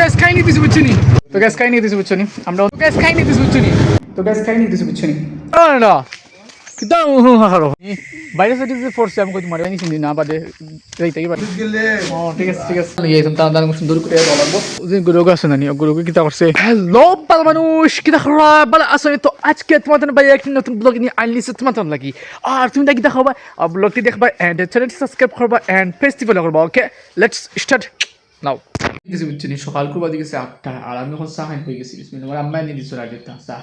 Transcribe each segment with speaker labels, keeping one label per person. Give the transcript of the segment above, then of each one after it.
Speaker 1: Gas খাই নিতেছি বুঝছো নি তো গ্যাস খাই নিতেছি বুঝছো নি আমরা তো গ্যাস খাই নিতেছি বুঝছো নি তো গ্যাস খাই নিতেছি বুঝছো নি না কিতা হারো বাইরে সাইডে যে ফোর্স আমি কই তোমার জানি চিনি না বাদে যাইতেই পারি ও ঠিক আছে এই তার সুন্দর করে বলবো যে গুরুগ আছে না নি গুরুগ কিতা করছে হ্যালো বাল মানুষ কিতা খরা বাল আসলে তো আজকে তোমাদের ভাই একটা নতুন ব্লগ নিয়ে আনলিছে তোমাদের লাগি আর তুমি কিতা খাবা ব্লগটি দেখবা এন্ড চ্যানেলটি সাবস্ক্রাইব করবা এন্ড পেজটি ফলো করবা ওকে লেটস স্টার্ট নাও কিছু বুঝছি নি সকাল করবা দিকেছে 8টা আর আমি এখন চা খাই হয়ে গেছি বিসমিল্লাহ আমার আম্মা এনে দিছো রাতে চা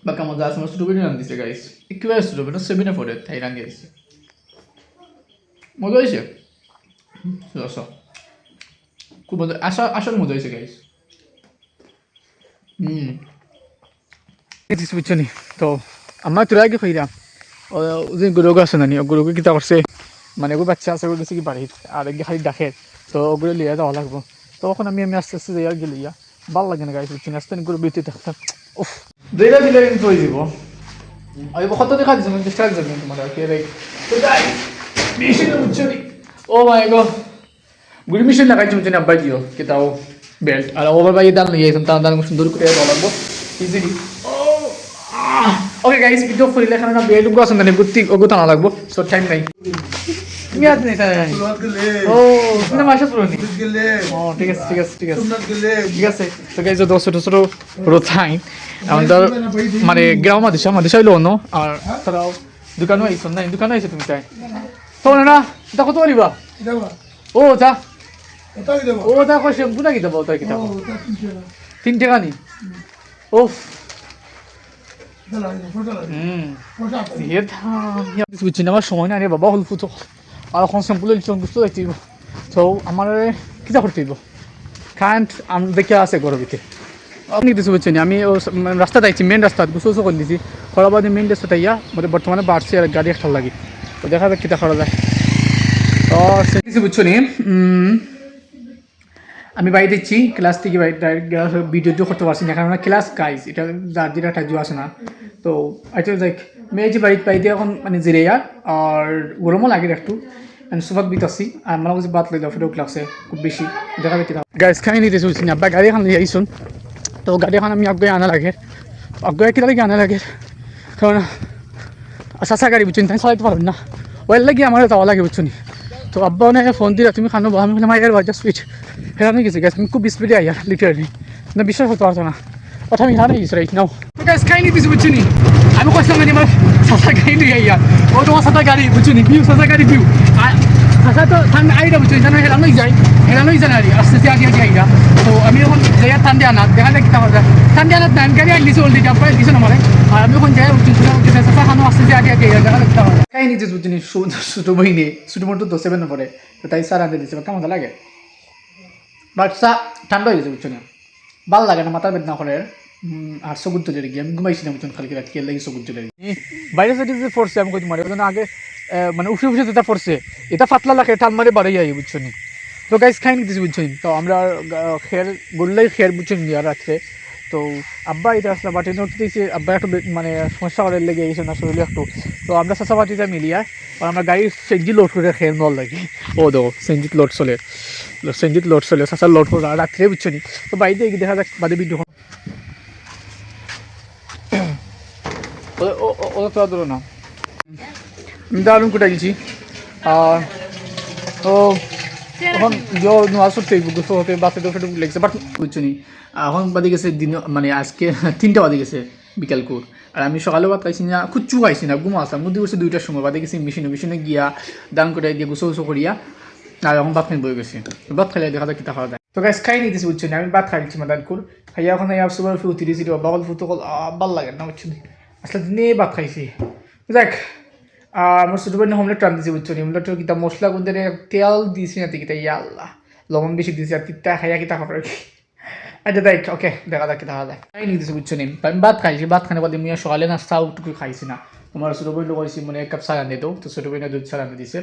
Speaker 1: Baka mo dahil sa mas tuloy lang dito guys. Ikwes tuloy no 7 for it Thailand guys. Mo doy siya. So. Kubo asal mo doy siya guys. Ito switch ni. To amma tulay ke khaira. ওই গরুগ আছে না নি গরুগ কিতা করছে মানে গো বাচ্চা আছে গেছে কি বাড়ি আর এক খালি ডাকে তো ওগুলো লিয়ে যাওয়া লাগবো তখন আমি আস্তে আস্তে যাই গেলিয়া ভালো লাগে না গাইস বুঝছেন আস্তে করে বিতে থাকতাম উফ দেরা দিলে কিন্তু হয়ে যাব আমি কত দেখা দিছি মানে চেষ্টা করছি তোমার কে রে তো গাইস মেশিন বুঝছনি ও মাই গড গুলি মেশিন লাগাইছি বুঝছেন আব্বা দিও কিতাও বেল্ট আর ওভার বাই দাল নিয়ে এসেন তার সুন্দর করে দেওয়া লাগবো ইজিলি ওকে গাইস ভিডিও ফুরিলে এখানে না বেল্ট গুলো আছে না গুত্তি ওগো টানা লাগবো সো টাইম নাই তুমি আজ নেই স্যার ও তুমি মাসে পুরো নি ও ঠিক আছে ঠিক আছে তো গাইস দোস্ত রোথাইন আমাদের মানে গ্রাম আমাদের হইলো ন আর তারাও দোকানে আইছো না দোকানে আইছো তুমি তাই তো না এটা কত লিবা ও তা ও তা কো শ্যাম্পু নাকি দেবো তাই কি দেবো 3 টাকা নি ওফ বুঝছি না আমার সময় না রে বাবা হল ফুটো আর এখন শ্যাম্পুলের বুঝতে দেখতে তো আমার কিতা করতে দিব কারেন্ট আমি দেখে আছে গরবিতে আপনি কিছু বুঝছেন আমি রাস্তা যাইছি মেন রাস্তা গুছো করে দিয়েছি খরাবাদে মেন রাস্তাটা ইয়া মানে বর্তমানে বাড়ছে আর গাড়ি একটা লাগে তো দেখা যাক কিতা করা যায় তো কিছু বুঝছো নি আমি বাড়ি দিচ্ছি ক্লাস থেকে বাড়ি ডাইরেক্ট ভিডিও করতে পারছি না কারণ ক্লাস গাইজ এটা যার যেটা টাইজু আসে না তো আচ্ছা লাইক মেয়ে যে বাড়িতে এখন মানে জিরেয়া আর গরমও লাগে একটু সোফাত বিতাছি আর আমার কাছে বাত লইলে ফেরত লাগছে খুব বেশি দেখা দেখি গাইজ খাই নিতে চলছি না বা গাড়ি এখন লিয়ে আইসুন তো গাড়ি এখন আমি আগে আনা লাগে আগে কিতা লাগে আনা লাগে কারণ চাচা গাড়ি বুঝছেন তাই চালাইতে পারবেন না ওয়ার লাগে আমার যাওয়া লাগে বুঝছো নি তো আব্বা অনেক ফোন দিয়ে তুমি খানো আমি বললাম আয়ার বাজার স্পিড হেরানো গেছি গাছ আমি খুব স্পিডে আইয়া লিটারালি না বিশ্বাস হতে পারতো না কথা আমি হারাই গেছি রাইট নাও তো গাছ খাই নিতেছি বুঝছি নি আমি কইছিলাম না আমার চাচা গাড়ি নিয়ে আইয়া ও তোমার চাচা গাড়ি বুঝছি নি ভিউ চাচা গাড়ি ভিউ আর চাচা তো ঠান্ডা আইডা বুঝছি জানো হেরানোই যায় আর আস্তে আস্তে আগে আইয়া তো আমি এখন যাইয়া ঠান্ডা আনাত দেখা যায় কিতা কথা ঠান্ডা আনাত নাম গাড়ি আনলিছি অলরেডি আপনার দিছে না মানে আর আমি এখন যাই বুঝছি চাচা খানো আস্তে আগে আইয়া দেখা যায় কিতা কথা খাই নিতেছি বুঝছি নি ছোট বইনে ছোট মোটো তো 7 পরে তো তাই স্যার আনতে দিছে কেমন লাগে বাট ঠান্ডা হয়ে গেছে বুঝছো না ভালো লাগে না মাথার বেদনা করে আর সগুন চলে গিয়ে আমি ঘুমাইছি না বুঝছেন কালকে রাত খেয়ে লাগে সগুন চলে গিয়ে বাইরে সাইডে যে ফোর্সে আমি কই তোমার আগে মানে উফে যেটা ফোর্সে এটা পাতলা লাগে টান মারে বাড়াই যাই বুঝছো নি তো গাইস খাই নিতেছি বুঝছো তো আমরা খেয়ার গড়লেই খেয়ার বুঝছো নি আর রাত্রে তো আব্বা এটা আসলে বাটি নোট দিয়েছে আব্বা একটু মানে সমস্যা করে লেগে গেছে না শরীরে একটু তো আমরা চাষা বাটিটা মিলিয়া আর আমরা গাড়ি সেঞ্জি লোড করে খেয়ে নল লাগি ও দো সেঞ্জিত লোড চলে চাষার লোড করে রাত্রে বুঝছো নি তো বাড়িতে দেখা যাক বাদে বিদ্যুৎ ও তো ধরো না আমি দারুণ কোটাই গেছি আর ও এখন নোয়াজ করতে গোসল হতে বাসে তো ফেটে লেগেছে বাট বুঝছো নি এখন বাদে গেছে দিন মানে আজকে 3টা বাজে গেছে বিকাল কুর আর আমি সকালে ভাত খাইছি না খুচ্ছু খাইছি না ঘুমা আসলাম মুদি করছে 2টার সময় বাদে গেছি মেশিনে গিয়া দান করে দিয়ে গোসল করিয়া আর এখন ভাত বয়ে গেছি ভাত খাইলে দেখা যায় কিতা খাওয়া যায় তো গাছ খাই নিতেছি বুঝছো না আমি ভাত খাইছি মাদান কুর খাইয়া এখন সুবার ফি উঠি দিয়েছি বাগল ফুটো কল ভাল লাগে না বুঝছো আসলে দিনে ভাত খাইছি দেখ আমার ছোটো বোন হোমলেট টান দিয়েছি বুঝছো হোমলেটের কিতা মশলা গুঁজে তেল দিয়েছি না কিতা ইয়া আল্লাহ লবণ বেশি দিয়েছি আর তিতা খাইয়া কিতা খাবার কি আচ্ছা দেখ ওকে দেখা যাক কিতা খাওয়া যায় খাই নিতেছি বুঝছো নি আমি ভাত খাইছি ভাত খানে বাদে মিয়া সকালে না চাউটুকু খাইছি না তোমার ছোটো বোন কইছি মানে 1 কাপ চা রান্ধে দাও তো ছোটো বোনে দুধ চা রান্ধে দিছে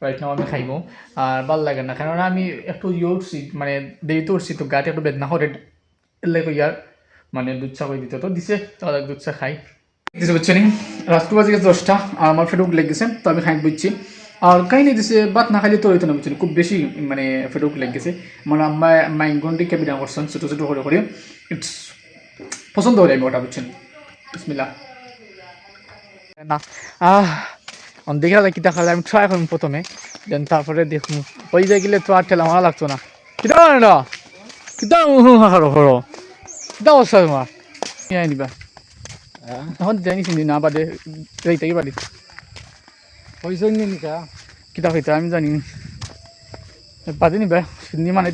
Speaker 1: রাইট নাও আমি খাইবো আর ভাল লাগে না কেননা আমি একটু উঠছি মানে দেরিতে উঠছি তো গাতে একটু বেদনা করে এলে ইয়ার মানে দুধ চা করে দিতে তো দিছে তাহলে দুধ চা খাই দিতে বুঝছো নি রাত্রি বাজে 10টা আর আমার ফেটে লেগে গেছে তো আমি খাই বুঝছি আর কাহিনী দিছে বাত না খাইলে তো হইতো না বুঝছেন, খুব বেশি মানে ফেটুক লেগেছে। মানে আম্মা মাইঙ্গনটি কেবিনা করছেন ছোটো ছোটো করে ইটস পছন্দ হলে আমি ওটা বুঝছেন। বিসমিল্লাহ না দেখে লাগে কিতা খালে আমি ট্রাই করুন প্রথমে, দেন তারপরে দেখুন হয়ে যায় গেলে তো আর ঠেলা মারা লাগতো না। কিতা মানে না কিতা হরো হরো কিতা অবস্থা তোমার নিয়ে নিবা এখন জানি চিনি না বাদে রেইতে বাড়ি
Speaker 2: পয়সা নিয়ে নিকা
Speaker 1: কিতা হইতে আমি জানি বাদে নিবা চিনি মানে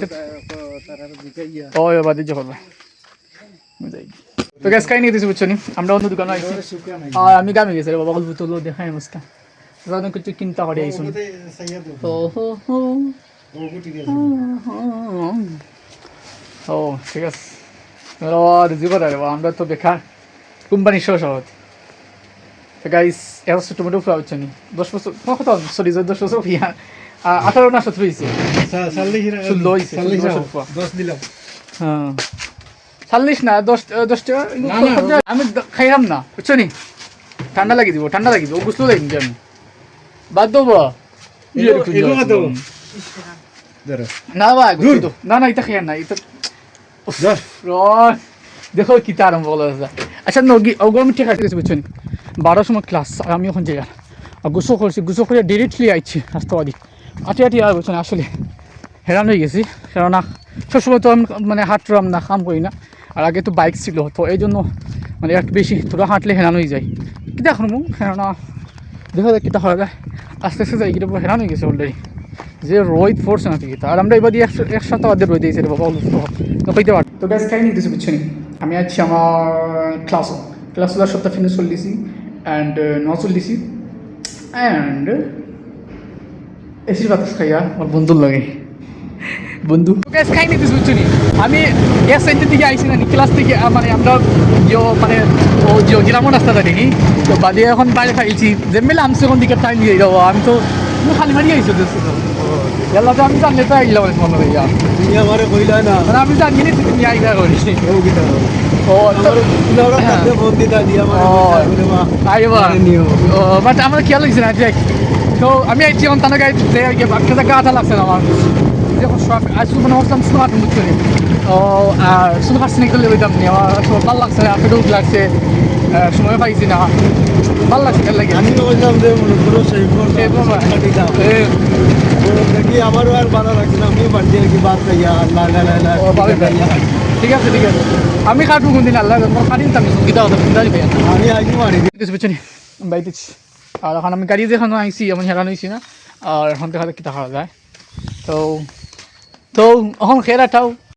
Speaker 2: তারা দিকে ইয়া
Speaker 1: ও বাদে যে করবা যাই। তো গ্যাস খাই নিয়ে দিয়েছি বুঝছো নি, আমরা অন্য দোকানে আইছি আর আমি গামে গেছি রে বাবা, গল্প তো দেখাই অবস্থা রাধন কিছু চিন্তা করে আইসুন। ও ঠিক আছে জি কথা রে আমরা তো বেকার কোম্পানি শো সহজ। তো গাইস এত টমেটো ফ্রাই হচ্ছে নি 10 বছর কত সরি 10 বছর ফিয়া 18 না 17 হইছে 16 হইছে
Speaker 2: 10 দিলাম।
Speaker 1: হ্যাঁ 40 না 10 টাকা আমি খাইলাম না বুঝছো নি, ঠান্ডা লাগিয়ে দিব ঠান্ডা লাগিয়ে দিব বুঝলো লাগবে আমি বাদ দেবো না ভাই না না এটা খেয়ে না এটা দেখো কি তার বলা আচ্ছা নগি ওগুলো আমি ঠিক আছে বুঝছো নি 12 সময় ক্লাস আর আমি ওখানে যাই আর গুছো করছি গুছো করে ডিরেক্টলি আইছি রাস্তাবাদী আটি আটি আর বুঝছো না আসলে হেরান হয়ে গেছি, কেননা সবসময় তো আমি মানে হাঁটলাম না কাম করি না, আর আগে তো বাইক ছিল তো এই জন্য মানে একটু বেশি তোরা হাঁটলে হেরান হয়ে যায় কী দেখুন কেননা দেখা যায় কীটা হয়ে যায় আস্তে আস্তে যাই কিন্তু হেরান হয়ে গেছে অলরেডি যে রোদ পড়ছে না ঠিকই, আর আমরা এবার দিয়ে এক সপ্তাহ বাদে রোদ দিয়েছি রে বাবা তো কইতে পার তো গ্যাস খাই নিয়ে দিয়েছি বুঝছি আমি আছি আমার ক্লাসগুলো সপ্তাহ ফিনিশ চল দিছি অ্যান্ড চল দিছি অ্যান্ড এসির বাতাস খাইয়া আমার বন্ধুর লাগে বন্ধু গ্যাস খাই নিতে বুঝছো নি আমি গ্যাস সাইডের দিকে আইসি না ক্লাস থেকে মানে আমরা মানে ও গ্রামীণ রাস্তাটা দেখি তো বাদে এখন বাইরে খাইছি যেমেলে আমি এখন দিকে টাইম দিয়ে যাবো আমি তো খালি মারি আইসো এলা তো আমি জানলে তো আইলাম মনে হইয়া
Speaker 2: তুমি আমারে কইলা না
Speaker 1: মানে আমি জানি নি তুমি আইগা করি ও বাট আমার খেয়াল লাগছে না দেখ তো আমি আইছি এখন তার গাড়ি বাচ্চাটা গাটা লাগছে না আমার যখন আসলে মনে করছিলাম শুনো হাঁটুন বুঝছো নি ও আর শুনো হাঁটছি না গেলে ওইটাম নি আমার ভালো লাগছে না পেটুক লাগছে সময় পাইছি না ভালো লাগছে তার লাগে
Speaker 2: আমি তো বললাম যে মনে করো সেই দেখি আমারও আর ভালো লাগছে না, আমি বাড়ি আর কি বাদ খাইয়া আল্লাহ
Speaker 1: ঠিক আছে ঠিক আছে আমি খাটু কোন দিন আল্লাহ খাটিন আমি গীতা কথা চিন্তা দিবে
Speaker 2: আমি আইনি মারি
Speaker 1: কিছু বুঝছো নি বাইতেছি আর এখন আমি গাড়ি যেখানে আইসি এমন হেরান হয়েছি না আর এখন দেখা কিতা খাওয়া যায় তো এখন খেয়ে রাখাও